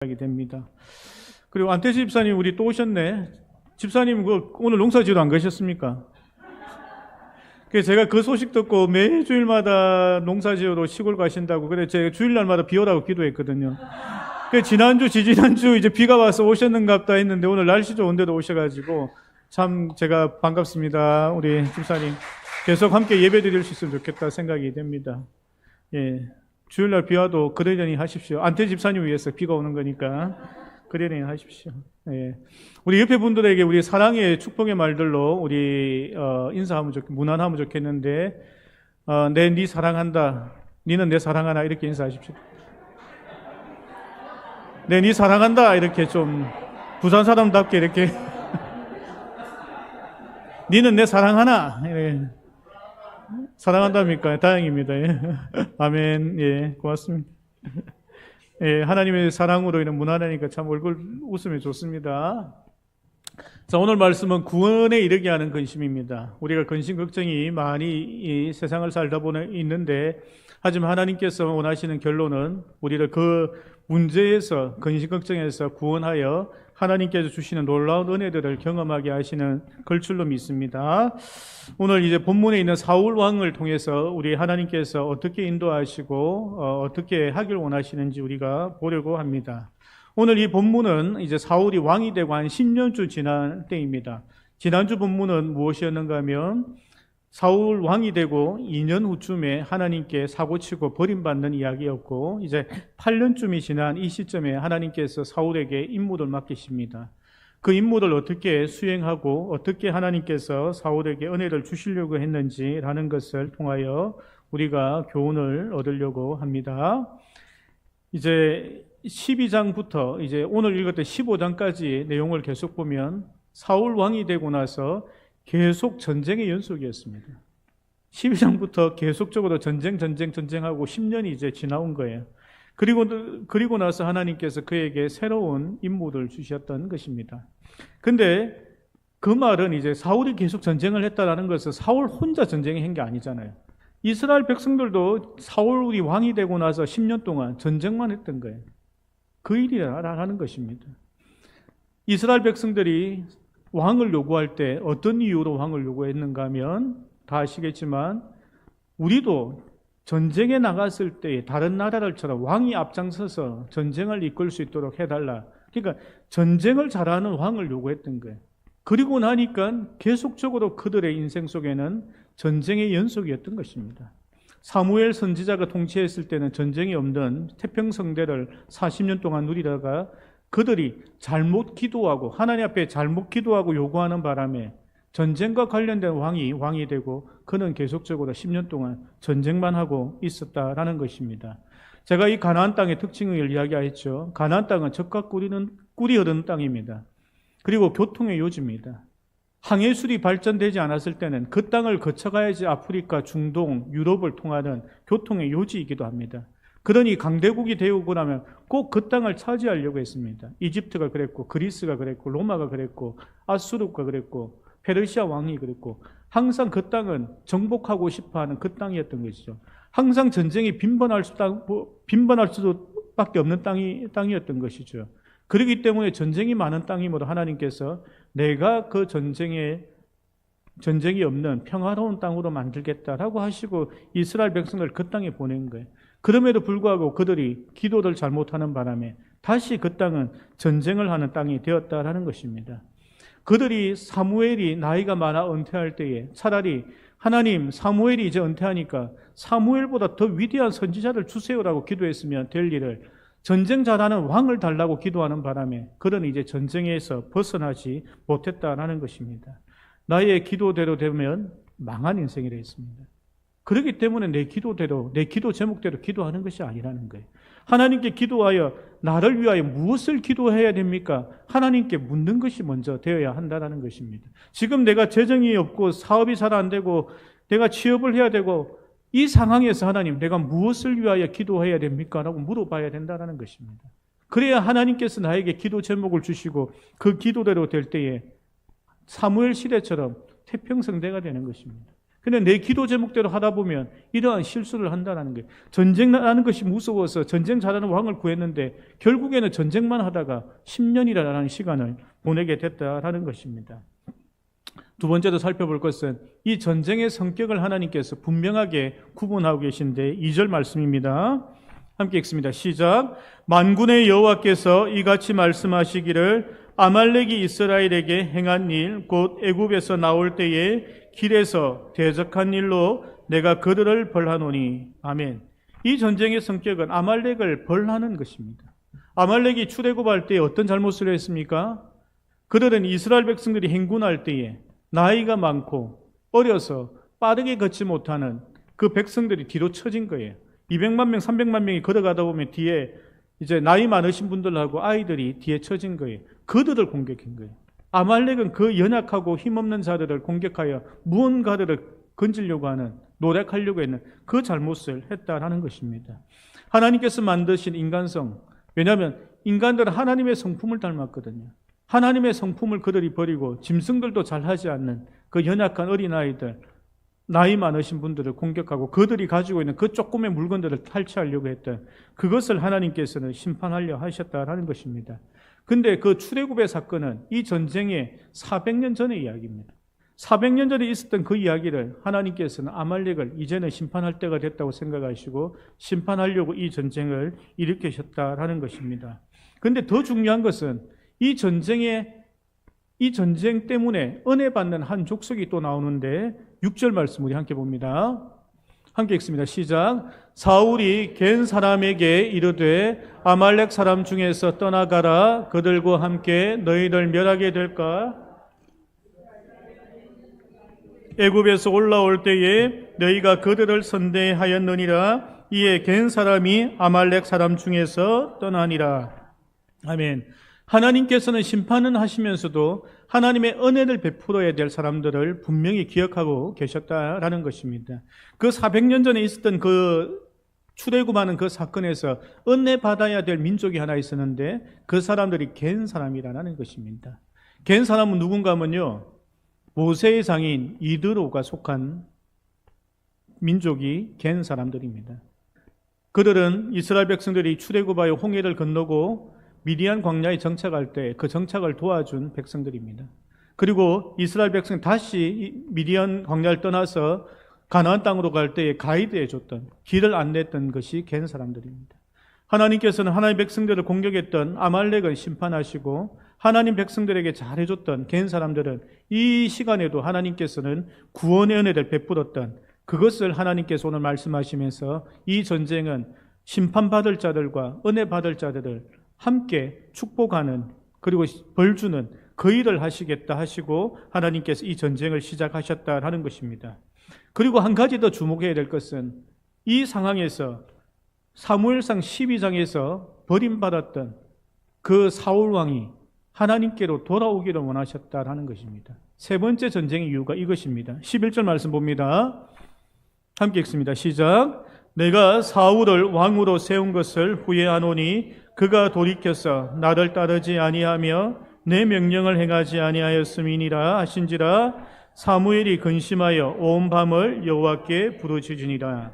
하게 됩니다. 그리고 안태지 집사님 우리 또 오셨네. 집사님 오늘 농사지러 안 가셨습니까? 그래서 제가 그 소식 듣고 매주일마다 농사지으러 시골 가신다고 그래 제가 주일날마다 비 오라고 기도했거든요. 그래서 지난주 지지난주 이제 비가 와서 오셨는갑다 했는데 오늘 날씨 좋은데도 오셔가지고 참 제가 반갑습니다. 우리 집사님 계속 함께 예배 드릴 수 있으면 좋겠다 생각이 됩니다. 예, 주일날 비 와도 그러려니 하십시오. 안태 집사님 위해서 비가 오는 거니까 그러려니 하십시오. 예. 우리 옆에 분들에게 우리 사랑의 축복의 말들로 우리 인사하면 문안하면 좋겠는데 내 네 사랑한다. 니는 내 사랑하나 이렇게 인사하십시오. 내 네 사랑한다 이렇게 좀 부산 사람답게 이렇게 니는 내 사랑하나. 예. 사랑한답니까? 다행입니다. 예. 아멘. 예, 고맙습니다. 예, 하나님의 사랑으로 인한 문화라니까 참 얼굴 웃으면 좋습니다. 자, 오늘 말씀은 구원에 이르게 하는 근심입니다. 우리가 근심 걱정이 많이 이 세상을 살다 보면 있는데, 하지만 하나님께서 원하시는 결론은 우리를 그 문제에서 근심 걱정에서 구원하여 하나님께서 주시는 놀라운 은혜들을 경험하게 하시는 걸출로 믿습니다. 오늘 이제 본문에 있는 사울 왕을 통해서 우리 하나님께서 어떻게 인도하시고 어떻게 하길 원하시는지 우리가 보려고 합니다. 오늘 이 본문은 이제 사울이 왕이 되고 한 10년쯤 지난 때입니다. 지난주 본문은 무엇이었는가 하면 사울 왕이 되고 2년 후쯤에 하나님께 사고치고 버림받는 이야기였고 이제 8년쯤이 지난 이 시점에 하나님께서 사울에게 임무를 맡기십니다. 그 임무를 어떻게 수행하고 어떻게 하나님께서 사울에게 은혜를 주시려고 했는지라는 것을 통하여 우리가 교훈을 얻으려고 합니다. 이제 12장부터 이제 오늘 읽었던 15장까지 내용을 계속 보면 사울 왕이 되고 나서 계속 전쟁의 연속이었습니다. 12장부터 계속적으로 전쟁하고 10년이 이제 지나온 거예요. 그리고 나서 하나님께서 그에게 새로운 임무를 주셨던 것입니다. 근데 그 말은 이제 사울이 계속 전쟁을 했다라는 것은 사울 혼자 전쟁을 한 게 아니잖아요. 이스라엘 백성들도 사울이 왕이 되고 나서 10년 동안 전쟁만 했던 거예요. 그 일이라는 것입니다. 이스라엘 백성들이 왕을 요구할 때 어떤 이유로 왕을 요구했는가 하면 다 아시겠지만 우리도 전쟁에 나갔을 때 다른 나라들처럼 왕이 앞장서서 전쟁을 이끌 수 있도록 해달라. 그러니까 전쟁을 잘하는 왕을 요구했던 거예요. 그리고 나니까 계속적으로 그들의 인생 속에는 전쟁의 연속이었던 것입니다. 사무엘 선지자가 통치했을 때는 전쟁이 없는 태평성대를 40년 동안 누리다가 그들이 잘못 기도하고 하나님 앞에 잘못 기도하고 요구하는 바람에 전쟁과 관련된 왕이 되고 그는 계속적으로 10년 동안 전쟁만 하고 있었다라는 것입니다. 제가 이 가나안 땅의 특징을 이야기했죠. 가나안 땅은 젖과 꿀이 흐르는 땅입니다. 그리고 교통의 요지입니다. 항해술이 발전되지 않았을 때는 그 땅을 거쳐가야지 아프리카, 중동, 유럽을 통하는 교통의 요지이기도 합니다. 그러니 강대국이 되고 나면 꼭 그 땅을 차지하려고 했습니다. 이집트가 그랬고 그리스가 그랬고 로마가 그랬고 아수르가 그랬고 페르시아 왕이 그랬고 항상 그 땅은 정복하고 싶어하는 그 땅이었던 것이죠. 항상 전쟁이 빈번할 수밖에 없는 땅이었던 것이죠. 그렇기 때문에 전쟁이 많은 땅이므로 하나님께서 내가 그 전쟁이 없는 평화로운 땅으로 만들겠다라고 하시고 이스라엘 백성을 그 땅에 보낸 거예요. 그럼에도 불구하고 그들이 기도를 잘못하는 바람에 다시 그 땅은 전쟁을 하는 땅이 되었다라는 것입니다. 그들이 사무엘이 나이가 많아 은퇴할 때에 차라리 하나님 사무엘이 이제 은퇴하니까 사무엘보다 더 위대한 선지자를 주세요라고 기도했으면 될 일을 전쟁 잘하는 왕을 달라고 기도하는 바람에 그들은 이제 전쟁에서 벗어나지 못했다라는 것입니다. 나의 기도대로 되면 망한 인생이라 했습니다. 그렇기 때문에 내 기도대로, 내 기도 제목대로 기도하는 것이 아니라는 거예요. 하나님께 기도하여 나를 위하여 무엇을 기도해야 됩니까? 하나님께 묻는 것이 먼저 되어야 한다는 것입니다. 지금 내가 재정이 없고 사업이 잘 안 되고 내가 취업을 해야 되고 이 상황에서 하나님 내가 무엇을 위하여 기도해야 됩니까? 라고 물어봐야 된다는 것입니다. 그래야 하나님께서 나에게 기도 제목을 주시고 그 기도대로 될 때에 사무엘 시대처럼 태평성대가 되는 것입니다. 근데 내 기도 제목대로 하다 보면 이러한 실수를 한다는 거예요. 전쟁하는 것이 무서워서 전쟁 잘하는 왕을 구했는데 결국에는 전쟁만 하다가 10년이라는 시간을 보내게 됐다라는 것입니다. 두 번째로 살펴볼 것은 이 전쟁의 성격을 하나님께서 분명하게 구분하고 계신데 2절 말씀입니다. 함께 읽습니다. 시작. 만군의 여호와께서 이같이 말씀하시기를 아말렉이 이스라엘에게 행한 일, 곧 애굽에서 나올 때에 길에서 대적한 일로 내가 그들을 벌하노니. 아멘. 이 전쟁의 성격은 아말렉을 벌하는 것입니다. 아말렉이 출애굽할 때에 어떤 잘못을 했습니까? 그들은 이스라엘 백성들이 행군할 때에 나이가 많고 어려서 빠르게 걷지 못하는 그 백성들이 뒤로 처진 거예요. 200만 명, 300만 명이 걸어가다 보면 뒤에 이제 나이 많으신 분들하고 아이들이 뒤에 처진 거예요. 그들을 공격한 거예요. 아말렉은 그 연약하고 힘없는 자들을 공격하여 무언가들을 건지려고 하는, 노력하려고 했는 그 잘못을 했다라는 것입니다. 하나님께서 만드신 인간성, 왜냐하면 인간들은 하나님의 성품을 닮았거든요. 하나님의 성품을 그들이 버리고 짐승들도 잘하지 않는 그 연약한 어린아이들, 나이 많으신 분들을 공격하고 그들이 가지고 있는 그 조금의 물건들을 탈취하려고 했던 그것을 하나님께서는 심판하려 하셨다라는 것입니다. 근데 그 출애굽의 사건은 이 전쟁의 400년 전의 이야기입니다. 400년 전에 있었던 그 이야기를 하나님께서는 아말렉을 이제는 심판할 때가 됐다고 생각하시고 심판하려고 이 전쟁을 일으키셨다라는 것입니다. 근데 더 중요한 것은 이 전쟁 때문에 은혜 받는 한 족속이 또 나오는데 6절 말씀 우리 함께 봅니다. 함께 읽습니다. 시작. 사울이 겐 사람에게 이르되 아말렉 사람 중에서 떠나가라. 그들과 함께 너희들 멸하게 될까? 애굽에서 올라올 때에 너희가 그들을 선대하였느니라. 이에 겐 사람이 아말렉 사람 중에서 떠나니라. 아멘. 하나님께서는 심판은 하시면서도 하나님의 은혜를 베풀어야 될 사람들을 분명히 기억하고 계셨다라는 것입니다. 그 400년 전에 있었던 그 출애굽하는 그 사건에서 은혜 받아야 될 민족이 하나 있었는데 그 사람들이 겐 사람이라는 것입니다. 겐 사람은 누군가 하면요, 모세의 장인 이드로가 속한 민족이 겐 사람들입니다. 그들은 이스라엘 백성들이 출애굽하여 홍해를 건너고 미디안 광야에 정착할 때 그 정착을 도와준 백성들입니다. 그리고 이스라엘 백성 다시 미디안 광야를 떠나서 가나안 땅으로 갈 때에 가이드해 줬던, 길을 안내했던 것이 겐 사람들입니다. 하나님께서는 하나님 백성들을 공격했던 아말렉을 심판하시고 하나님 백성들에게 잘해줬던 겐 사람들은 이 시간에도 하나님께서는 구원의 은혜를 베풀었던 그것을 하나님께서 오늘 말씀하시면서 이 전쟁은 심판받을 자들과 은혜 받을 자들을 함께 축복하는, 그리고 벌 주는 그 일을 하시겠다 하시고 하나님께서 이 전쟁을 시작하셨다라는 것입니다. 그리고 한 가지 더 주목해야 될 것은 이 상황에서 사무엘상 12장에서 버림받았던 그 사울 왕이 하나님께로 돌아오기를 원하셨다라는 것입니다. 세 번째 전쟁의 이유가 이것입니다. 11절 말씀 봅니다. 함께 읽습니다. 시작. 내가 사울을 왕으로 세운 것을 후회하노니 그가 돌이켜서 나를 따르지 아니하며 내 명령을 행하지 아니하였음이니라 하신지라. 사무엘이 근심하여 온 밤을 여호와께 부르짖으니라.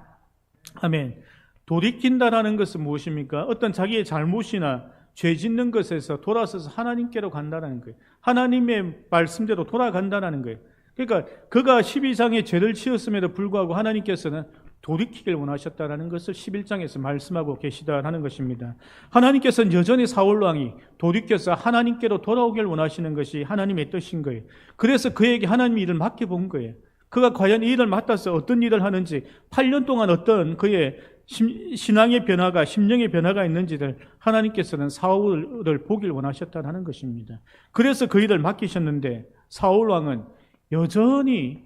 아멘. 돌이킨다라는 것은 무엇입니까? 어떤 자기의 잘못이나 죄 짓는 것에서 돌아서서 하나님께로 간다는 거예요. 하나님의 말씀대로 돌아간다는 거예요. 그러니까 그가 12장에 죄를 지었음에도 불구하고 하나님께서는 돌이키길 원하셨다는 것을 11장에서 말씀하고 계시다라는 것입니다. 하나님께서는 여전히 사울 왕이 돌이켜서 하나님께로 돌아오길 원하시는 것이 하나님의 뜻인 거예요. 그래서 그에게 하나님이 일을 맡겨본 거예요. 그가 과연 이 일을 맡아서 어떤 일을 하는지, 8년 동안 어떤 그의 신앙의 변화가, 심령의 변화가 있는지를 하나님께서는 사울을 보길 원하셨다는 것입니다. 그래서 그 일을 맡기셨는데 사울 왕은 여전히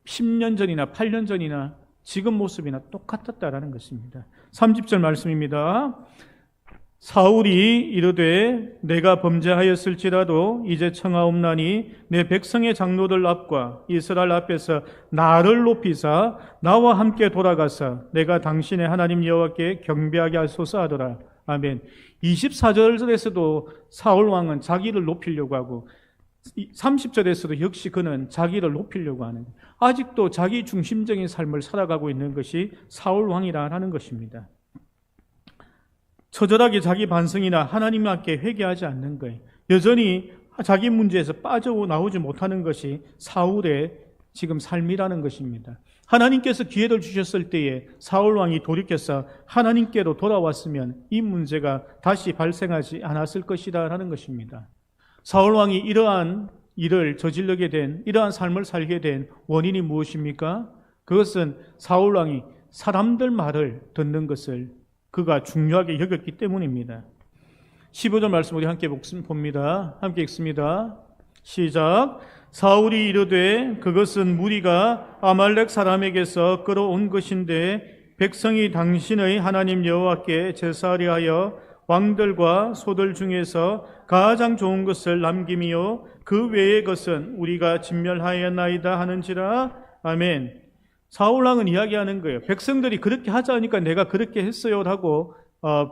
10년 전이나 8년 전이나 지금 모습이나 똑같았다라는 것입니다. 30절 말씀입니다. 사울이 이르되 내가 범죄하였을지라도 이제 청하옵나니 내 백성의 장로들 앞과 이스라엘 앞에서 나를 높이사 나와 함께 돌아가서 내가 당신의 하나님 여호와께 경배하게 하소서 하더라. 아멘. 24절에서도 사울 왕은 자기를 높이려고 하고 30절에서도 역시 그는 자기를 높이려고 하는, 아직도 자기 중심적인 삶을 살아가고 있는 것이 사울 왕이라는 것입니다. 처절하게 자기 반성이나 하나님께 회개하지 않는 거예요. 여전히 자기 문제에서 빠져나오지 못하는 것이 사울의 지금 삶이라는 것입니다. 하나님께서 기회를 주셨을 때에 사울 왕이 돌이켜서 하나님께로 돌아왔으면 이 문제가 다시 발생하지 않았을 것이라는 것입니다. 사울 왕이 이러한 일을 저지르게 된, 이러한 삶을 살게 된 원인이 무엇입니까? 그것은 사울 왕이 사람들 말을 듣는 것을 그가 중요하게 여겼기 때문입니다. 15절 말씀 우리 함께 봅니다. 함께 읽습니다. 시작. 사울이 이르되 그것은 무리가 아말렉 사람에게서 끌어온 것인데 백성이 당신의 하나님 여호와께 제사하려 하여 왕들과 소들 중에서 가장 좋은 것을 남김이요 그 외의 것은 우리가 진멸하였나이다 하는지라. 아멘. 사울왕은 이야기하는 거예요. 백성들이 그렇게 하자니까 내가 그렇게 했어요라고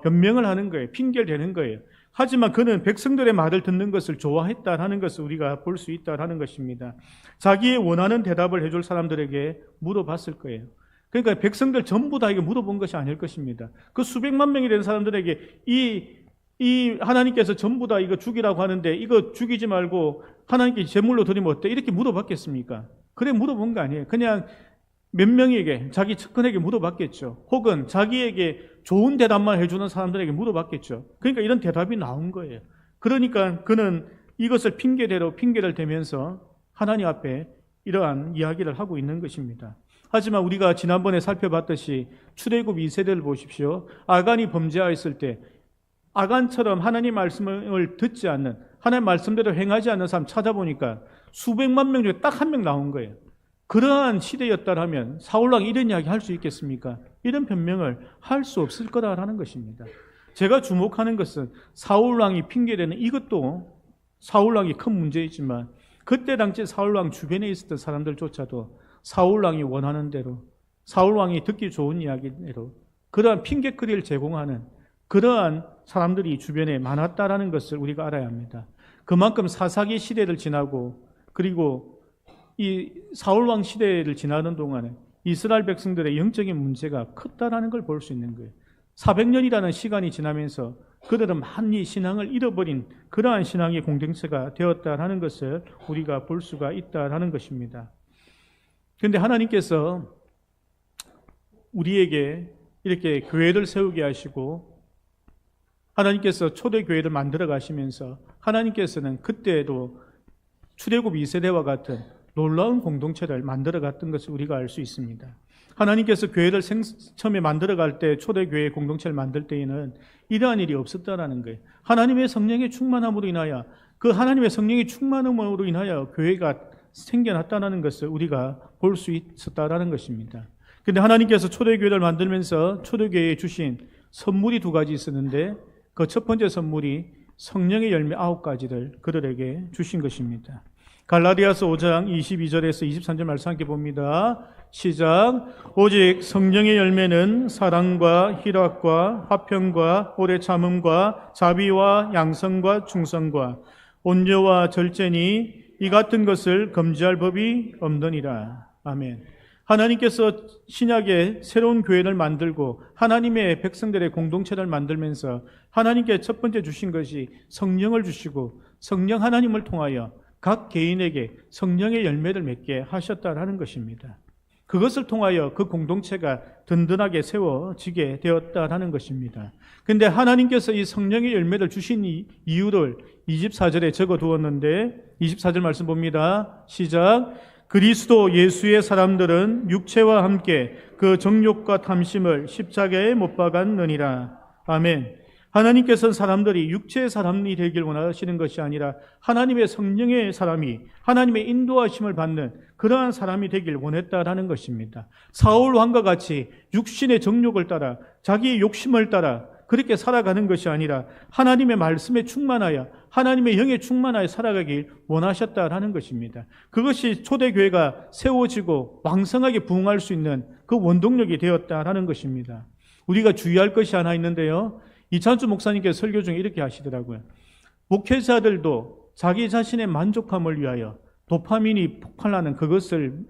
변명을 하는 거예요. 핑계를 대는 거예요. 하지만 그는 백성들의 말을 듣는 것을 좋아했다라는 것을 우리가 볼 수 있다라는 것입니다. 자기의 원하는 대답을 해줄 사람들에게 물어봤을 거예요. 그러니까 백성들 전부 다 이거 물어본 것이 아닐 것입니다. 그 수백만 명이 된 사람들에게 이 하나님께서 전부 다 이거 죽이라고 하는데 이거 죽이지 말고 하나님께 제물로 드리면 어때? 이렇게 물어봤겠습니까? 그래 물어본 거 아니에요. 그냥 몇 명에게, 자기 측근에게 물어봤겠죠. 혹은 자기에게 좋은 대답만 해주는 사람들에게 물어봤겠죠. 그러니까 이런 대답이 나온 거예요. 그러니까 그는 이것을 핑계를 대면서 하나님 앞에 이러한 이야기를 하고 있는 것입니다. 하지만 우리가 지난번에 살펴봤듯이 출애굽 2세대를 보십시오. 아간이 범죄하였을 때 아간처럼 하나님 말씀을 듣지 않는, 하나님 말씀대로 행하지 않는 사람 찾아보니까 수백만 명 중에 딱 한 명 나온 거예요. 그러한 시대였다라면 사울왕이 이런 이야기 할 수 있겠습니까? 이런 변명을 할 수 없을 거라는 것입니다. 제가 주목하는 것은 사울왕이 핑계대는 이것도 사울왕이 큰 문제이지만 그때 당시 사울왕 주변에 있었던 사람들조차도 사울왕이 원하는 대로, 사울왕이 듣기 좋은 이야기대로 그러한 핑계거리를 제공하는 그러한 사람들이 주변에 많았다라는 것을 우리가 알아야 합니다. 그만큼 사사기 시대를 지나고 그리고 이 사울왕 시대를 지나는 동안에 이스라엘 백성들의 영적인 문제가 컸다라는 걸 볼 수 있는 거예요. 400년이라는 시간이 지나면서 그들은 많이 신앙을 잃어버린 그러한 신앙의 공동체가 되었다라는 것을 우리가 볼 수가 있다라는 것입니다. 그런데 하나님께서 우리에게 이렇게 교회를 세우게 하시고 하나님께서 초대교회를 만들어 가시면서 하나님께서는 그때에도 출애굽 2세대와 같은 놀라운 공동체를 만들어 갔던 것을 우리가 알 수 있습니다. 하나님께서 교회를 처음에 만들어 갈 때, 초대교회 공동체를 만들 때에는 이러한 일이 없었다라는 거예요. 하나님의 성령의 충만함으로 인하여, 그 하나님의 성령의 충만함으로 인하여 교회가 생겨났다는 것을 우리가 볼 수 있었다라는 것입니다. 그런데 하나님께서 초대교회를 만들면서 초대교회에 주신 선물이 두 가지 있었는데 그 첫 번째 선물이 성령의 열매 9가지를 그들에게 주신 것입니다. 갈라디아서 5장 22절에서 23절 말씀 함께 봅니다. 시작. 오직 성령의 열매는 사랑과 희락과 화평과 오래 참음과 자비와 양성과 충성과 온유와 절제니 이 같은 것을 금지할 법이 없느니라. 아멘. 하나님께서 신약에 새로운 교회를 만들고 하나님의 백성들의 공동체를 만들면서 하나님께 첫 번째 주신 것이 성령을 주시고 성령 하나님을 통하여 각 개인에게 성령의 열매를 맺게 하셨다라는 것입니다. 그것을 통하여 그 공동체가 든든하게 세워지게 되었다라는 것입니다. 그런데 하나님께서 이 성령의 열매를 주신 이유를 24절에 적어두었는데 24절 말씀 봅니다. 시작. 그리스도 예수의 사람들은 육체와 함께 그 정욕과 탐심을 십자가에 못 박았느니라. 아멘. 하나님께서는 사람들이 육체의 사람이 되길 원하시는 것이 아니라 하나님의 성령의 사람이 하나님의 인도하심을 받는 그러한 사람이 되길 원했다라는 것입니다. 사울 왕과 같이 육신의 정욕을 따라 자기의 욕심을 따라 그렇게 살아가는 것이 아니라 하나님의 말씀에 충만하여 하나님의 영에 충만하여 살아가길 원하셨다라는 것입니다. 그것이 초대교회가 세워지고 왕성하게 부흥할 수 있는 그 원동력이 되었다라는 것입니다. 우리가 주의할 것이 하나 있는데요. 이찬수 목사님께서 설교 중에 이렇게 하시더라고요. 목회자들도 자기 자신의 만족함을 위하여 도파민이 폭발하는 그것을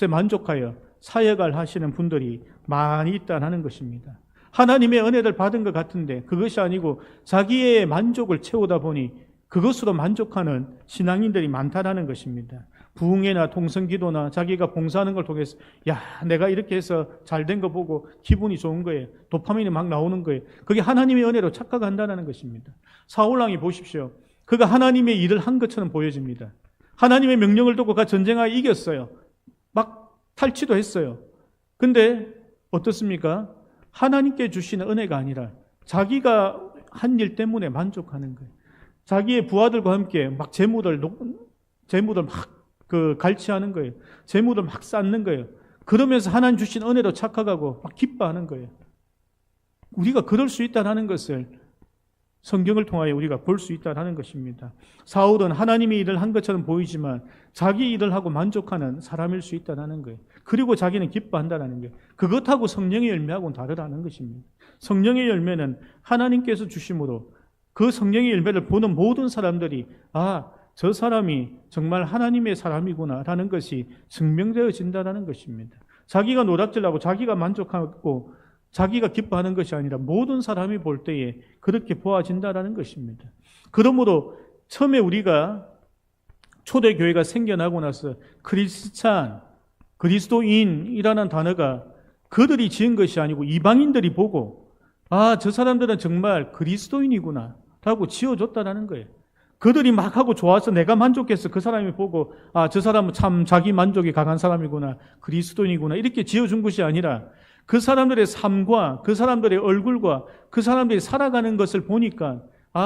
만족하여 사역을 하시는 분들이 많이 있다는 것입니다. 하나님의 은혜를 받은 것 같은데 그것이 아니고 자기의 만족을 채우다 보니 그것으로 만족하는 신앙인들이 많다는 것입니다. 부흥회나 통성기도나 자기가 봉사하는 걸 통해서 내가 이렇게 해서 잘된 거 보고 기분이 좋은 거예요. 도파민이 막 나오는 거예요. 그게 하나님의 은혜로 착각한다는 것입니다. 사울왕이 보십시오. 그가 하나님의 일을 한 것처럼 보여집니다. 하나님의 명령을 듣고 그가 전쟁하여 이겼어요. 막 탈취도 했어요. 근데 어떻습니까? 하나님께 주시는 은혜가 아니라 자기가 한 일 때문에 만족하는 거예요. 자기의 부하들과 함께 막 재물을 막 갈취하는 거예요. 재물을 막 쌓는 거예요. 그러면서 하나님 주신 은혜로 착각하고 막 기뻐하는 거예요. 우리가 그럴 수 있다는 것을 성경을 통하여 우리가 볼 수 있다는 것입니다. 사울은 하나님의 일을 한 것처럼 보이지만 자기 일을 하고 만족하는 사람일 수 있다는 거예요. 그리고 자기는 기뻐한다는 거예요. 그것하고 성령의 열매하고는 다르다는 것입니다. 성령의 열매는 하나님께서 주심으로 그 성령의 열매를 보는 모든 사람들이 저 사람이 정말 하나님의 사람이구나 라는 것이 증명되어진다는 것입니다. 자기가 노략질하고 자기가 만족하고 자기가 기뻐하는 것이 아니라 모든 사람이 볼 때에 그렇게 보아진다는 것입니다. 그러므로 처음에 우리가 초대교회가 생겨나고 나서 크리스찬, 그리스도인이라는 단어가 그들이 지은 것이 아니고 이방인들이 보고 저 사람들은 정말 그리스도인이구나 라고 지어줬다는 거예요. 그들이 막 하고 좋아서 내가 만족해서 그 사람이 보고 저 사람은 참 자기 만족이 강한 사람이구나, 그리스도인이구나 이렇게 지어준 것이 아니라 그 사람들의 삶과 그 사람들의 얼굴과 그 사람들이 살아가는 것을 보니까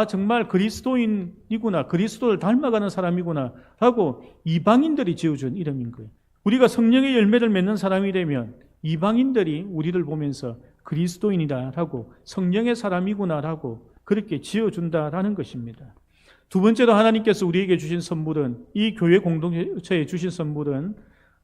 정말 그리스도인이구나, 그리스도를 닮아가는 사람이구나 하고 이방인들이 지어준 이름인 거예요. 우리가 성령의 열매를 맺는 사람이 되면 이방인들이 우리를 보면서 그리스도인이다라고 성령의 사람이구나라고 그렇게 지어준다라는 것입니다. 두 번째로 하나님께서 우리에게 주신 선물은, 이 교회 공동체에 주신 선물은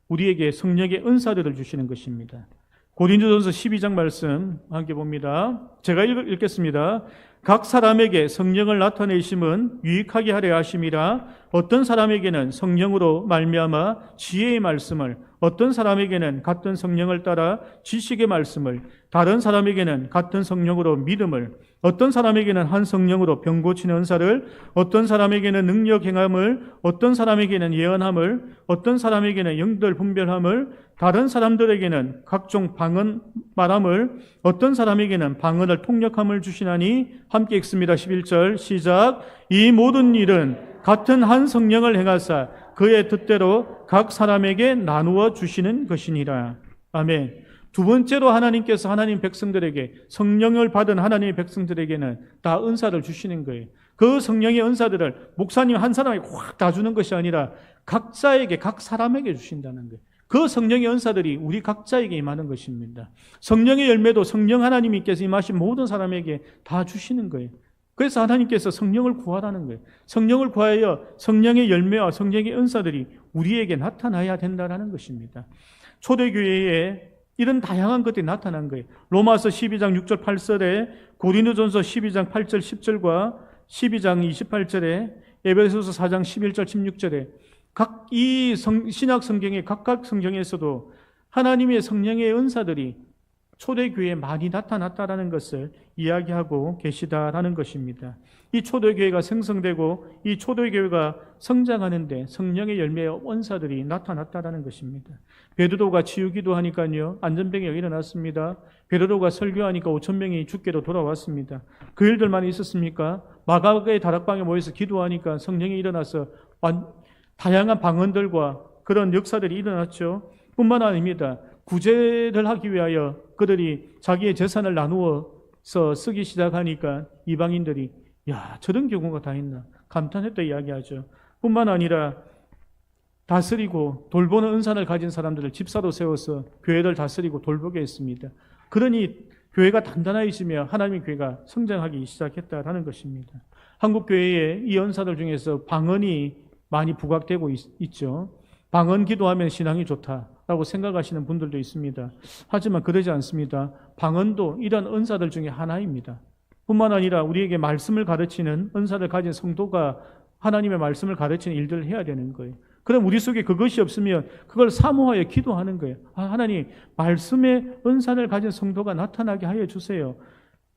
우리에게 성령의 은사들을 주시는 것입니다. 고린도전서 12장 말씀 함께 봅니다. 제가 읽겠습니다. 각 사람에게 성령을 나타내심은 유익하게 하려 하심이라. 어떤 사람에게는 성령으로 말미암아 지혜의 말씀을, 어떤 사람에게는 같은 성령을 따라 지식의 말씀을, 다른 사람에게는 같은 성령으로 믿음을, 어떤 사람에게는 한 성령으로 병 고치는 은사를, 어떤 사람에게는 능력 행함을, 어떤 사람에게는 예언함을, 어떤 사람에게는 영들 분별함을, 다른 사람들에게는 각종 방언 말함을, 어떤 사람에게는 방언을 통역함을 주시나니. 함께 읽습니다. 11절 시작. 이 모든 일은 같은 한 성령을 행하사 그의 뜻대로 각 사람에게 나누어 주시는 것이니라. 아멘. 두 번째로 하나님께서 하나님 백성들에게, 성령을 받은 하나님의 백성들에게는 다 은사를 주시는 거예요. 그 성령의 은사들을 목사님 한 사람에게 확 다 주는 것이 아니라 각자에게, 각 사람에게 주신다는 거예요. 그 성령의 은사들이 우리 각자에게 임하는 것입니다. 성령의 열매도 성령 하나님께서 임하신 모든 사람에게 다 주시는 거예요. 그래서 하나님께서 성령을 구하라는 거예요. 성령을 구하여 성령의 열매와 성령의 은사들이 우리에게 나타나야 된다는 것입니다. 초대교회에 이런 다양한 것들이 나타난 거예요. 로마서 12장 6절 8절에, 고린도전서 12장 8절 10절과 12장 28절에, 에베소서 4장 11절 16절에 각 이 신약 성경의 각각 성경에서도 하나님의 성령의 은사들이 초대교회에 많이 나타났다라는 것을 이야기하고 계시다라는 것입니다. 이 초대교회가 생성되고 이 초대교회가 성장하는데 성령의 열매의 은사들이 나타났다라는 것입니다. 베드로가 치유기도 하니까요, 안전병이 일어났습니다. 베드로가 설교하니까 5,000명이 죽게로 돌아왔습니다. 그 일들만 있었습니까? 마가의 다락방에 모여서 기도하니까 성령이 일어나서 다양한 방언들과 그런 역사들이 일어났죠. 뿐만 아닙니다. 구제를 하기 위하여 그들이 자기의 재산을 나누어서 쓰기 시작하니까 이방인들이 저런 경우가 다 있나 감탄했다 이야기하죠. 뿐만 아니라 다스리고 돌보는 은사를 가진 사람들을 집사로 세워서 교회를 다스리고 돌보게 했습니다. 그러니 교회가 단단해지며 하나님의 교회가 성장하기 시작했다라는 것입니다. 한국 교회에 이 은사들 중에서 방언이 많이 부각되고 있죠. 방언 기도하면 신앙이 좋다라고 생각하시는 분들도 있습니다. 하지만 그러지 않습니다. 방언도 이런 은사들 중에 하나입니다. 뿐만 아니라 우리에게 말씀을 가르치는 은사를 가진 성도가 하나님의 말씀을 가르치는 일들을 해야 되는 거예요. 그럼 우리 속에 그것이 없으면 그걸 사모하여 기도하는 거예요. 하나님, 말씀의 은사를 가진 성도가 나타나게 하여 주세요.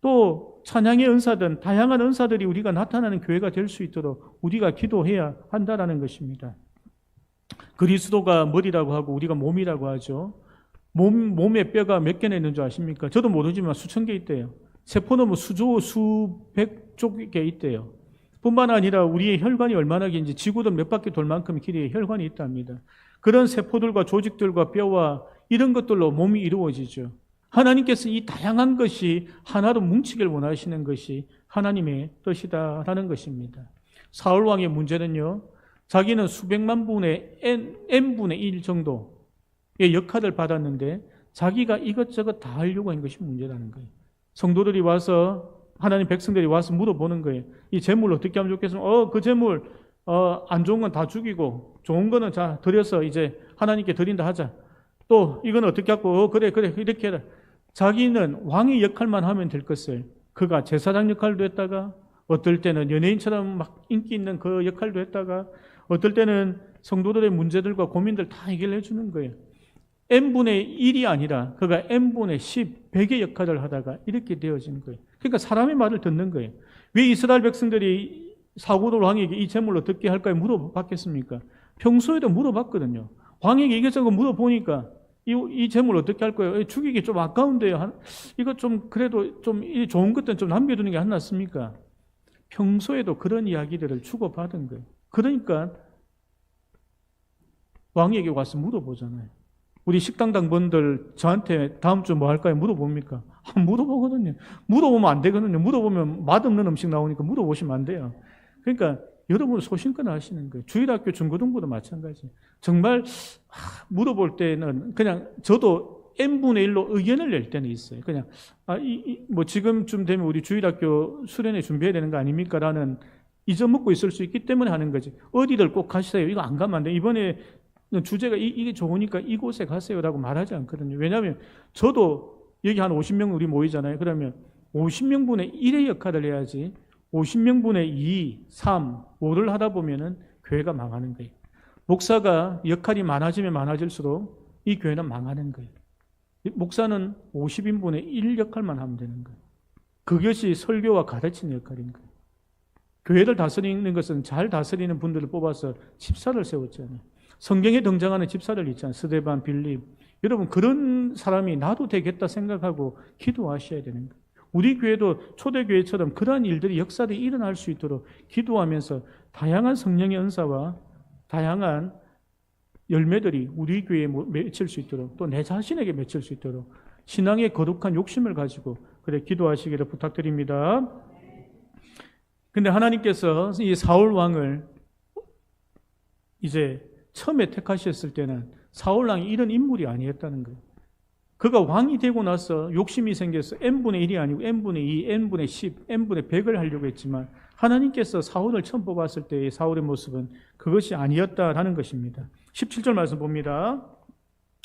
또 찬양의 은사든 다양한 은사들이 우리가 나타나는 교회가 될 수 있도록 우리가 기도해야 한다라는 것입니다. 그리스도가 머리라고 하고 우리가 몸이라고 하죠. 몸에 뼈가 몇 개나 있는 줄 아십니까? 저도 모르지만 수천 개 있대요. 세포는 뭐 수조, 수백 쪽에 있대요. 뿐만 아니라 우리의 혈관이 얼마나 긴지 지구도 몇 바퀴 돌 만큼 길이의 혈관이 있답니다. 그런 세포들과 조직들과 뼈와 이런 것들로 몸이 이루어지죠. 하나님께서 이 다양한 것이 하나로 뭉치길 원하시는 것이 하나님의 뜻이다라는 것입니다. 사울 왕의 문제는요, 자기는 수백만 분의 n분의 1 정도의 역할을 받았는데 자기가 이것저것 다 하려고 한 것이 문제라는 거예요. 성도들이 와서 하나님 백성들이 와서 물어보는 거예요. 이 재물 어떻게 하면 좋겠습니까? 그 재물 안 좋은 건 다 죽이고 좋은 거는 자 드려서 이제 하나님께 드린다 하자. 또 이건 어떻게 하고 그래 이렇게 해라. 자기는 왕의 역할만 하면 될 것을 그가 제사장 역할도 했다가 어떨 때는 연예인처럼 막 인기 있는 그 역할도 했다가 어떨 때는 성도들의 문제들과 고민들 다 해결해 주는 거예요. n분의 1이 아니라 그가 n분의 10, 100의 역할을 하다가 이렇게 되어진 거예요. 그러니까 사람의 말을 듣는 거예요. 왜 이스라엘 백성들이 사울을 왕에게 이 재물을 어떻게 할까요? 물어봤겠습니까? 평소에도 물어봤거든요. 왕에게 이것저것 물어보니까 이 재물 어떻게 할 거예요? 죽이기 좀 아까운데요. 이거 좀 그래도 좀 좋은 것들은 좀 남겨두는 게 안 낫습니까? 평소에도 그런 이야기들을 주고받은 거예요. 그러니까 왕에게 와서 물어보잖아요. 우리 식당당 분들 저한테 다음 주 뭐 할까요? 물어봅니까? 물어보거든요. 물어보면 안 되거든요. 물어보면 맛없는 음식 나오니까 물어보시면 안 돼요. 그러니까 여러분 소신껏 하시는 거예요. 주일학교 중고등부도 마찬가지. 정말 물어볼 때는 그냥 저도 n분의 1로 의견을 낼 때는 있어요. 그냥 뭐 지금쯤 되면 우리 주일학교 수련회 준비해야 되는 거 아닙니까? 라는 잊어먹고 있을 수 있기 때문에 하는 거지. 어디를 꼭 가시세요. 이거 안 가면 안 돼. 이번에 주제가 이게 좋으니까 이곳에 가세요라고 말하지 않거든요. 왜냐하면 저도 여기 한 50명 우리 모이잖아요. 그러면 50명분의 1의 역할을 해야지 50명분의 2, 3, 5를 하다 보면은 교회가 망하는 거예요. 목사가 역할이 많아지면 많아질수록 이 교회는 망하는 거예요. 목사는 50인분의 1 역할만 하면 되는 거예요. 그것이 설교와 가르치는 역할인 거예요. 교회를 다스리는 것은 잘 다스리는 분들을 뽑아서 집사를 세웠잖아요. 성경에 등장하는 집사들 있잖아요. 스데반, 빌립. 여러분 그런 사람이 나도 되겠다 생각하고 기도하셔야 되는 거예요. 우리 교회도 초대교회처럼 그러한 일들이 역사들이 일어날 수 있도록 기도하면서 다양한 성령의 은사와 다양한 열매들이 우리 교회에 맺힐 수 있도록 또 내 자신에게 맺힐 수 있도록 신앙의 거룩한 욕심을 가지고 그래 기도하시기를 부탁드립니다. 근데 하나님께서 이 사울 왕을 이제 처음에 택하셨을 때는 사울 왕이 이런 인물이 아니었다는 거예요. 그가 왕이 되고 나서 욕심이 생겨서 n분의 1이 아니고 n분의 2, n분의 10, n분의 100을 하려고 했지만 하나님께서 사울을 처음 뽑았을 때의 사울의 모습은 그것이 아니었다라는 것입니다. 17절 말씀 봅니다.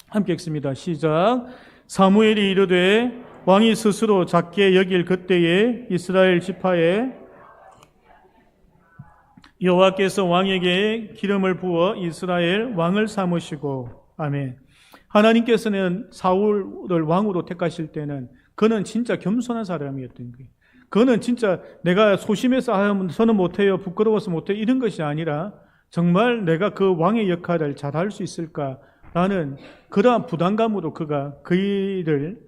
함께 읽습니다. 시작. 사무엘이 이르되 왕이 스스로 작게 여길 그때에 이스라엘 지파에 여호와께서 왕에게 기름을 부어 이스라엘 왕을 삼으시고 아멘. 하나님께서는 사울을 왕으로 택하실 때는 그는 진짜 겸손한 사람이었던 거예요. 그는 진짜 내가 소심해서 저는 못해요, 부끄러워서 못해요 이런 것이 아니라 정말 내가 그 왕의 역할을 잘할 수 있을까라는 그러한 부담감으로 그가 그 일을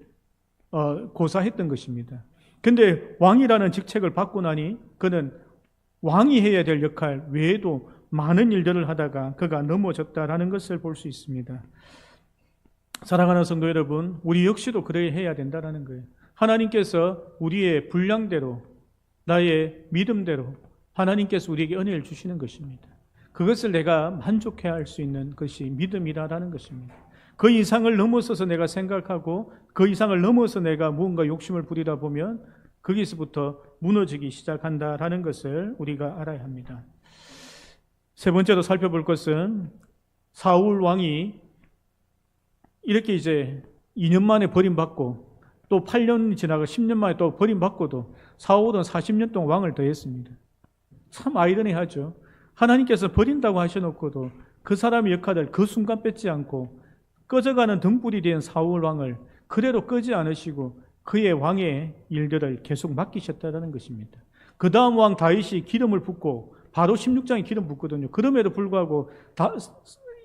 고사했던 것입니다. 근데 왕이라는 직책을 받고 나니 그는 왕이 해야 될 역할 외에도 많은 일들을 하다가 그가 넘어졌다라는 것을 볼 수 있습니다. 사랑하는 성도 여러분, 우리 역시도 그래야 해야 된다는 거예요. 하나님께서 우리의 분량대로 나의 믿음대로 하나님께서 우리에게 은혜를 주시는 것입니다. 그것을 내가 만족해야 할 수 있는 것이 믿음이라는 것입니다. 그 이상을 넘어서서 내가 생각하고 그 이상을 넘어서 내가 무언가 욕심을 부리다 보면 거기서부터 무너지기 시작한다라는 것을 우리가 알아야 합니다. 세 번째로 살펴볼 것은 사울 왕이 이렇게 이제 2년 만에 버림받고 또 8년이 지나가 10년 만에 또 버림받고도 사울은 40년 동안 왕을 더했습니다. 참 아이러니하죠. 하나님께서 버린다고 하셔놓고도 그 사람의 역할을 그 순간 뺏지 않고 꺼져가는 등불이 된 사울 왕을 그대로 끄지 않으시고 그의 왕의 일들을 계속 맡기셨다는 것입니다. 그 다음 왕 다윗이 기름을 붓고 바로 16장에 기름 붓거든요. 그럼에도 불구하고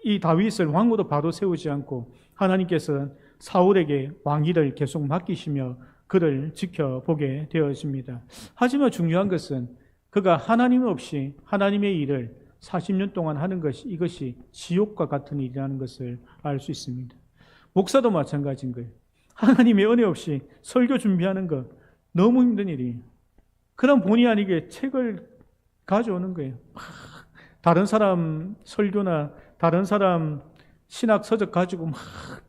이 다윗을 왕으로 바로 세우지 않고 하나님께서 사울에게 왕위를 계속 맡기시며 그를 지켜보게 되어집니다. 하지만 중요한 것은 그가 하나님 없이 하나님의 일을 40년 동안 하는 것이 이것이 지옥과 같은 일이라는 것을 알 수 있습니다. 목사도 마찬가지인 거예요. 하나님의 은혜 없이 설교 준비하는 것 너무 힘든 일이에요. 그럼 본의 아니게 책을 가져오는 거예요. 다른 사람 설교나 다른 사람 신학 서적 가지고 막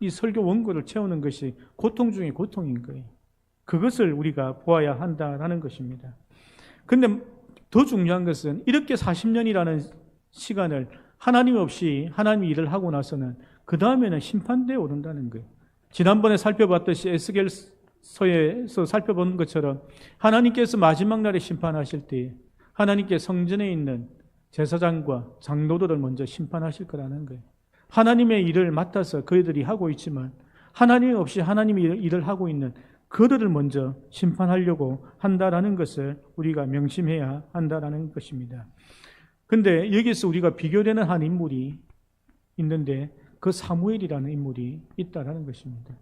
이 설교 원고를 채우는 것이 고통 중에 고통인 거예요. 그것을 우리가 보아야 한다는 것입니다. 근데 더 중요한 것은 이렇게 40년이라는 시간을 하나님 없이 하나님 일을 하고 나서는 그 다음에는 심판대에 오른다는 거예요. 지난번에 살펴봤듯이 에스겔서에서 살펴본 것처럼 하나님께서 마지막 날에 심판하실 때 하나님께 성전에 있는 제사장과 장로들을 먼저 심판하실 거라는 거예요. 하나님의 일을 맡아서 그들이 하고 있지만 하나님 없이 하나님의 일을 하고 있는 그들을 먼저 심판하려고 한다라는 것을 우리가 명심해야 한다라는 것입니다. 근데 여기서 우리가 비교되는 한 인물이 있는데 그 사무엘이라는 인물이 있다라는 것입니다.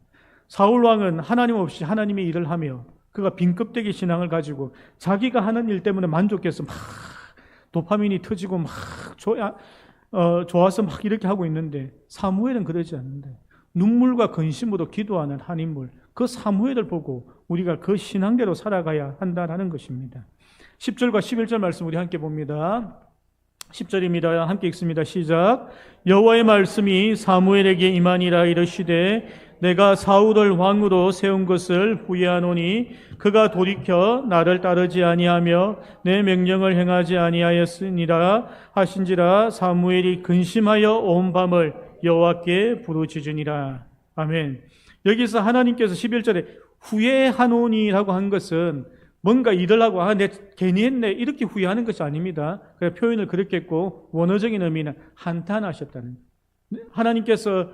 사울 왕은 하나님 없이 하나님의 일을 하며 그가 빈껍데기 신앙을 가지고 자기가 하는 일 때문에 만족해서 막 도파민이 터지고 막 좋아서 막 이렇게 하고 있는데 사무엘은 그러지 않는데 눈물과 근심으로 기도하는 한 인물, 그 사무엘을 보고 우리가 그 신앙대로 살아가야 한다는 것입니다. 10절과 11절 말씀 우리 함께 봅니다. 10절입니다. 함께 읽습니다. 시작. 여호와의 말씀이 사무엘에게 임하니라. 이르시되 내가 사울을 왕으로 세운 것을 후회하노니 그가 돌이켜 나를 따르지 아니하며 내 명령을 행하지 아니하였으니라 하신지라. 사무엘이 근심하여 온 밤을 여호와께 부르짖으니라. 아멘. 여기서 하나님께서 11절에 후회하노니라고 한 것은 뭔가 일을 하고 내 괜히 했네 이렇게 후회하는 것이 아닙니다. 그래서 표현을 그렇게 했고 원어적인 의미는 한탄하셨다는 거예요. 하나님께서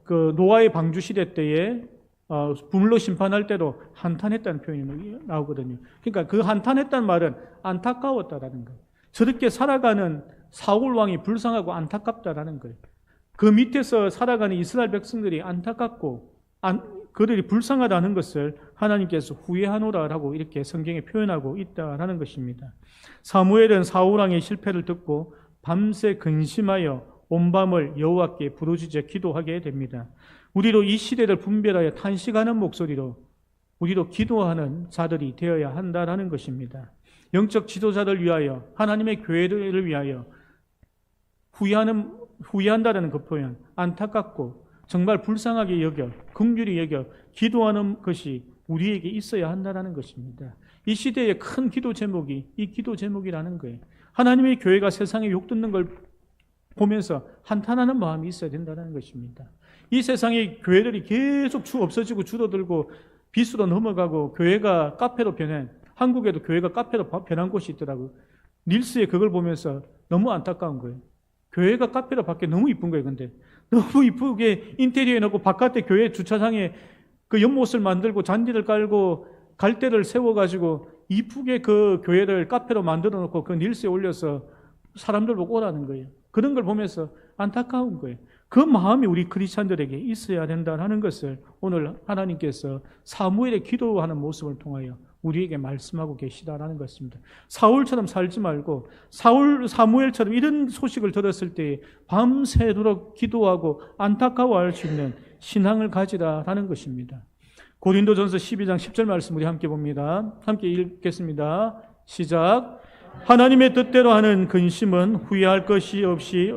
그 노아의 방주 시대 때에 불로 심판할 때도 한탄했다는 표현이 나오거든요. 그러니까 그 한탄했다는 말은 안타까웠다라는 거예요. 저렇게 살아가는 사울 왕이 불쌍하고 안타깝다라는 거예요. 그 밑에서 살아가는 이스라엘 백성들이 안타깝고 그들이 불쌍하다는 것을 하나님께서 후회하노라라고 이렇게 성경에 표현하고 있다라는 것입니다. 사무엘은 사울 왕의 실패를 듣고 밤새 근심하여 온 밤을 여호와께 부르짖어 기도하게 됩니다. 우리도 이 시대를 분별하여 탄식하는 목소리로 우리도 기도하는 자들이 되어야 한다라는 것입니다. 영적 지도자를 위하여 하나님의 교회를 위하여 후회한다라는 그 표현, 안타깝고 정말 불쌍하게 여겨 긍휼히 여겨 기도하는 것이 우리에게 있어야 한다는 것입니다. 이 시대의 큰 기도 제목이 이 기도 제목이라는 거예요. 하나님의 교회가 세상에 욕듣는 걸 보면서 한탄하는 마음이 있어야 된다는 것입니다. 이 세상의 교회들이 계속 없어지고 줄어들고 빗으로 넘어가고 교회가 카페로 변한, 한국에도 교회가 카페로 변한 곳이 있더라고요. 릴스에 그걸 보면서 너무 안타까운 거예요. 교회가 카페로 바뀌어 너무 이쁜 거예요. 근데 너무 이쁘게 인테리어에 넣고 바깥에 교회 주차장에 그 연못을 만들고 잔디를 깔고 갈대를 세워가지고 이쁘게 그 교회를 카페로 만들어 놓고 그 릴스에 올려서 사람들 보고 오라는 거예요. 그런 걸 보면서 안타까운 거예요. 그 마음이 우리 크리스찬들에게 있어야 된다는 것을 오늘 하나님께서 사무엘의 기도하는 모습을 통하여 우리에게 말씀하고 계시다라는 것입니다. 사울처럼 살지 말고 사무엘처럼 이런 소식을 들었을 때 밤새도록 기도하고 안타까워할 수 있는 신앙을 가지라라는 것입니다. 고린도전서 12장 10절 말씀 우리 함께 봅니다. 함께 읽겠습니다. 시작. 하나님의 뜻대로 하는 근심은 후회할 것이 없이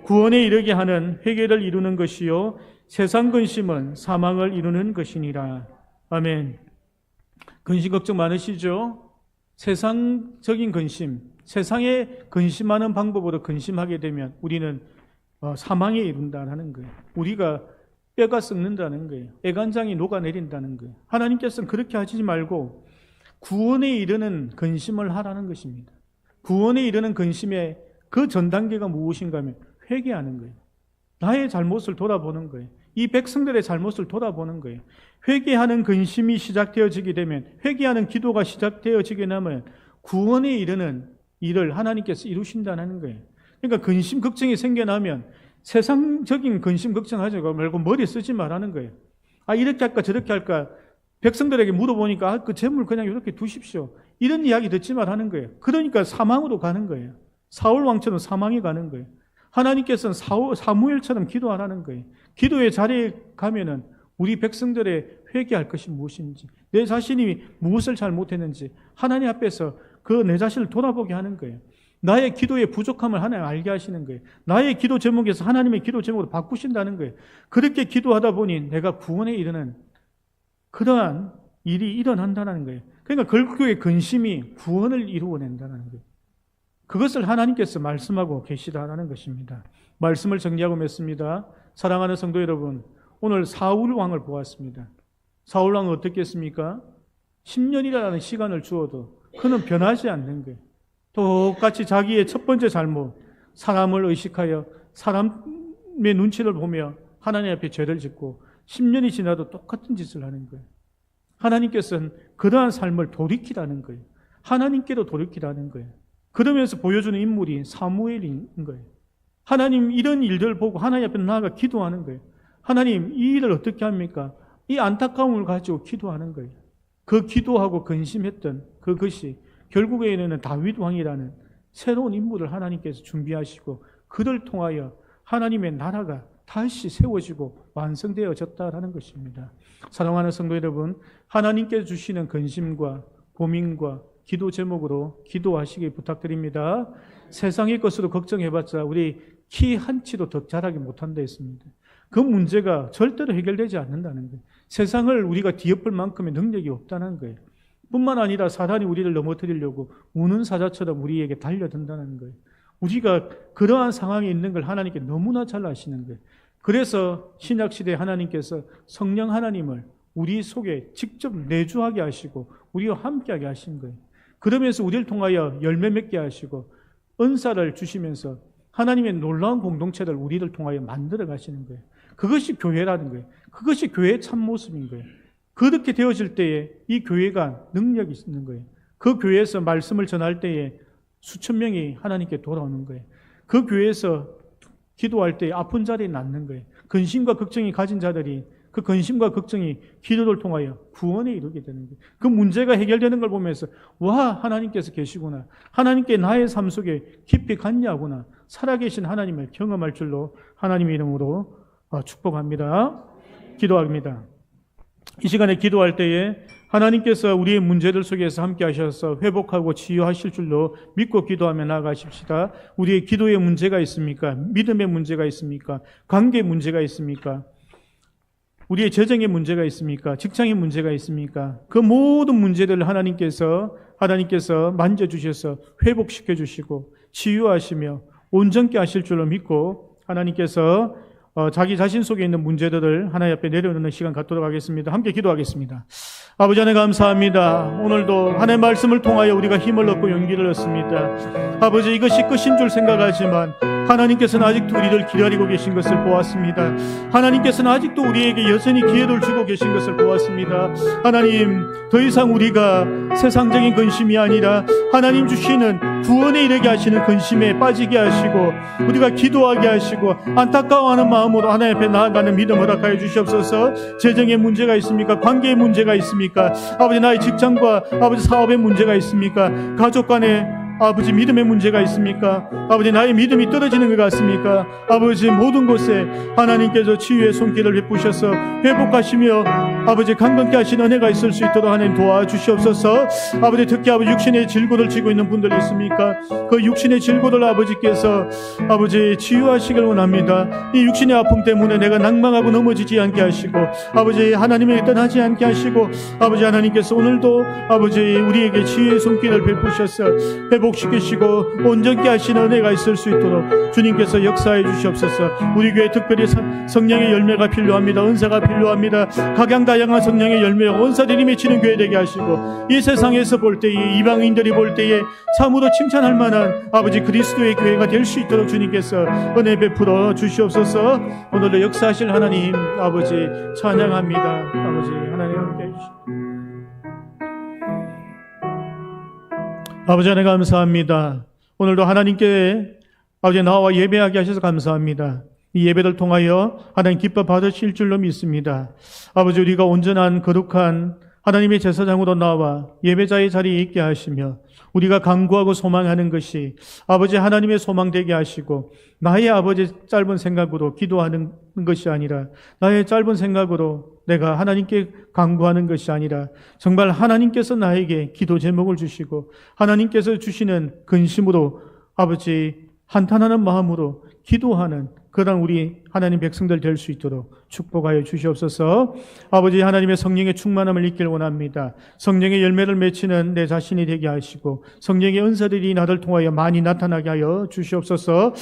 구원에 이르게 하는 회개를 이루는 것이요 세상 근심은 사망을 이루는 것이니라. 아멘. 근심 걱정 많으시죠? 세상적인 근심, 세상에 근심하는 방법으로 근심하게 되면 우리는 사망에 이른다는 거예요. 우리가 뼈가 썩는다는 거예요. 애간장이 녹아내린다는 거예요. 하나님께서는 그렇게 하지 말고 구원에 이르는 근심을 하라는 것입니다. 구원에 이르는 근심의 그 전 단계가 무엇인가 하면 회개하는 거예요. 나의 잘못을 돌아보는 거예요. 이 백성들의 잘못을 돌아보는 거예요. 회개하는 근심이 시작되어지게 되면, 회개하는 기도가 시작되어지게 되면 구원에 이르는 일을 하나님께서 이루신다는 거예요. 그러니까 근심, 걱정이 생겨나면 세상적인 근심, 걱정하지 말고 머리 쓰지 말라는 거예요. 이렇게 할까 저렇게 할까 백성들에게 물어보니까 그 재물 그냥 이렇게 두십시오. 이런 이야기 듣지 말라는 거예요. 그러니까 사망으로 가는 거예요. 사울 왕처럼 사망에 가는 거예요. 하나님께서는 사무엘처럼 기도하라는 거예요. 기도의 자리에 가면은 우리 백성들의 회개할 것이 무엇인지, 내 자신이 무엇을 잘못했는지 하나님 앞에서 그 내 자신을 돌아보게 하는 거예요. 나의 기도의 부족함을 하나님 알게 하시는 거예요. 나의 기도 제목에서 하나님의 기도 제목으로 바꾸신다는 거예요. 그렇게 기도하다 보니 내가 구원에 이르는 그러한 일이 일어난다는 거예요. 그러니까 결국에 근심이 구원을 이루어낸다는 거예요. 그것을 하나님께서 말씀하고 계시다는 것입니다. 말씀을 정리하고 맺습니다. 사랑하는 성도 여러분, 오늘 사울 왕을 보았습니다. 사울 왕은 어떻게 했습니까? 10년이라는 시간을 주어도 그는 변하지 않는 거예요. 똑같이 자기의 첫 번째 잘못, 사람을 의식하여 사람의 눈치를 보며 하나님 앞에 죄를 짓고 10년이 지나도 똑같은 짓을 하는 거예요. 하나님께서는 그러한 삶을 돌이키라는 거예요. 하나님께로 돌이키라는 거예요. 그러면서 보여주는 인물이 사무엘인 거예요. 하나님 이런 일들을 보고 하나님 앞에 나아가 기도하는 거예요. 하나님 이 일을 어떻게 합니까? 이 안타까움을 가지고 기도하는 거예요. 그 기도하고 근심했던 그것이 결국에는 다윗 왕이라는 새로운 인물을 하나님께서 준비하시고 그를 통하여 하나님의 나라가 다시 세워지고 완성되어졌다라는 것입니다. 사랑하는 성도 여러분, 하나님께서 주시는 근심과 고민과 기도 제목으로 기도하시기 부탁드립니다. 세상의 것으로 걱정해봤자 우리 키 한 치도 더 자라지 못한다 했습니다. 그 문제가 절대로 해결되지 않는다는 거예요. 세상을 우리가 뒤엎을 만큼의 능력이 없다는 거예요. 뿐만 아니라 사단이 우리를 넘어뜨리려고 우는 사자처럼 우리에게 달려든다는 거예요. 우리가 그러한 상황에 있는 걸 하나님께 너무나 잘 아시는 거예요. 그래서 신약시대에 하나님께서 성령 하나님을 우리 속에 직접 내주하게 하시고 우리와 함께하게 하신 거예요. 그러면서 우리를 통하여 열매 맺게 하시고 은사를 주시면서 하나님의 놀라운 공동체를 우리를 통하여 만들어 가시는 거예요. 그것이 교회라는 거예요. 그것이 교회의 참모습인 거예요. 그렇게 되어질 때에 이 교회가 능력이 있는 거예요. 그 교회에서 말씀을 전할 때에 수천 명이 하나님께 돌아오는 거예요. 그 교회에서 기도할 때에 아픈 자리에 낫는 거예요. 근심과 걱정이 가진 자들이 그 근심과 걱정이 기도를 통하여 구원에 이르게 되는 거예요. 그 문제가 해결되는 걸 보면서 와, 하나님께서 계시구나. 하나님께 나의 삶 속에 깊이 갔냐구나. 살아계신 하나님을 경험할 줄로 하나님의 이름으로 축복합니다. 기도합니다. 이 시간에 기도할 때에 하나님께서 우리의 문제들 속에서 함께 하셔서 회복하고 치유하실 줄로 믿고 기도하며 나아가십시다. 우리의 기도에 문제가 있습니까? 믿음의 문제가 있습니까? 관계에 문제가 있습니까? 우리의 재정에 문제가 있습니까? 직장에 문제가 있습니까? 그 모든 문제들을 하나님께서 만져주셔서 회복시켜 주시고 치유하시며 온전케 하실 줄로 믿고 하나님께서 자기 자신 속에 있는 문제들을 하나님 앞에 내려놓는 시간 갖도록 하겠습니다. 함께 기도하겠습니다. 아버지 하나님 감사합니다. 오늘도 하나님의 말씀을 통하여 우리가 힘을 얻고 용기를 얻습니다. 아버지 이것이 끝인 줄 생각하지만 하나님께서는 아직도 우리를 기다리고 계신 것을 보았습니다. 하나님께서는 아직도 우리에게 여전히 기회를 주고 계신 것을 보았습니다. 하나님 더 이상 우리가 세상적인 근심이 아니라 하나님 주시는 구원에 이르게 하시는 근심에 빠지게 하시고 우리가 기도하게 하시고 안타까워하는 마음으로 하나님 앞에 나아가는 믿음 허락하여 주시옵소서. 재정에 문제가 있습니까? 관계에 문제가 있습니까? 아버지 나의 직장과 아버지 사업에 문제가 있습니까? 가족 간에 아버지 믿음의 문제가 있습니까? 아버지 나의 믿음이 떨어지는 것 같습니까? 아버지 모든 곳에 하나님께서 치유의 손길을 베푸셔서 회복하시며 아버지 강건케 하신 은혜가 있을 수 있도록 하나님 도와주시옵소서. 아버지 특히 아버지 육신의 질고를 지고 있는 분들이 있습니까? 그 육신의 질고를 아버지께서 아버지 치유하시길 원합니다. 이 육신의 아픔 때문에 내가 낭망하고 넘어지지 않게 하시고 아버지 하나님에게 떠나지 않게 하시고 아버지 하나님께서 오늘도 아버지 우리에게 치유의 손길을 베푸셔서 회복시키시고 온전케 하시는 은혜가 있을 수 있도록 주님께서 역사해 주시옵소서. 우리 교회 특별히 성령의 열매가 필요합니다. 은사가 필요합니다. 각양다양한 성령의 열매 온사들이 맺히는 교회 되게 하시고 이 세상에서 볼 때에 이방인들이 볼 때에 참으로 칭찬할 만한 아버지 그리스도의 교회가 될 수 있도록 주님께서 은혜 베풀어 주시옵소서. 오늘도 역사하실 하나님 아버지 찬양합니다. 아버지 하나님 함께 해주시옵소서. 아버지 하나님 감사합니다. 오늘도 하나님께 아버지 나와 예배하게 하셔서 감사합니다. 이 예배를 통하여 하나님 기뻐 받으실 줄로 믿습니다. 아버지 우리가 온전한 거룩한 하나님의 제사장으로 나와 예배자의 자리에 있게 하시며 우리가 간구하고 소망하는 것이 아버지 하나님의 소망되게 하시고 나의 아버지 짧은 생각으로 기도하는 것이 아니라 나의 짧은 생각으로 내가 하나님께 간구하는 것이 아니라 정말 하나님께서 나에게 기도 제목을 주시고 하나님께서 주시는 근심으로 아버지 한탄하는 마음으로 기도하는 그런 우리 하나님 백성들 될 수 있도록 축복하여 주시옵소서. 아버지 하나님의 성령의 충만함을 잊길 원합니다. 성령의 열매를 맺히는 내 자신이 되게 하시고 성령의 은사들이 나를 통하여 많이 나타나게 하여 주시옵소서.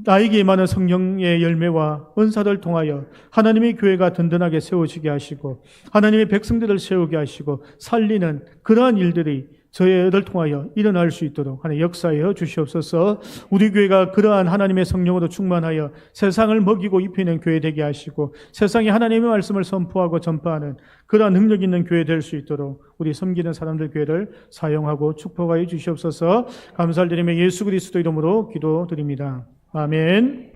나에게 임하는 성령의 열매와 은사를 통하여 하나님의 교회가 든든하게 세워지게 하시고 하나님의 백성들을 세우게 하시고 살리는 그러한 일들이 저희를 통하여 일어날 수 있도록 하나님 역사하여 주시옵소서. 우리 교회가 그러한 하나님의 성령으로 충만하여 세상을 먹이고 입히는 교회 되게 하시고 세상에 하나님의 말씀을 선포하고 전파하는 그러한 능력 있는 교회 될 수 있도록 우리 섬기는 사람들 교회를 사용하고 축복하여 주시옵소서. 감사를 드리며 예수 그리스도 이름으로 기도드립니다. 아멘.